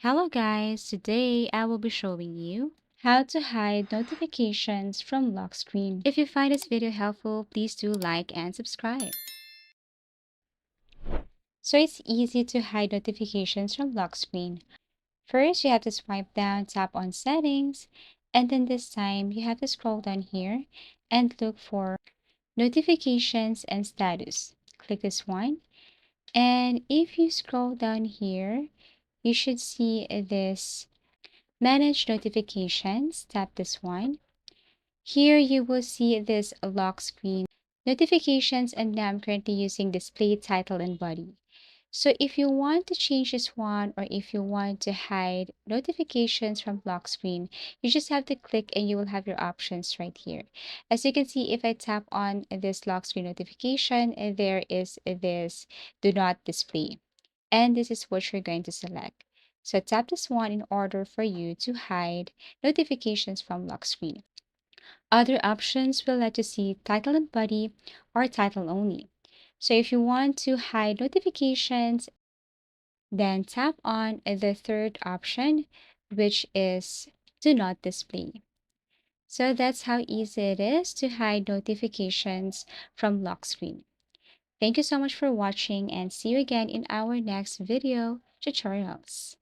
Hello guys, today I will be showing you how to hide notifications from lock screen. If you find this video helpful, please do like and subscribe. So it's easy to hide notifications from lock screen. First, you have to swipe down, tap on settings, and then this time you have to scroll down here and look for notifications and status. Click this one. And if you scroll down here, you should see this Manage notifications, tap this one. Here you will see this lock screen notifications, and now I'm currently using display title and body. So if you want to change this one, or if you want to hide notifications from lock screen, you just have to click and you will have your options right here. As you can see, if I tap on this lock screen notification, there is this do not display. And this is what you're going to select. So tap this one in order for you to hide notifications from lock screen. Other options will let you see title and body or title only. So if you want to hide notifications, then tap on the third option, which is do not display. So that's how easy it is to hide notifications from lock screen. Thank you so much for watching and see you again in our next video tutorials.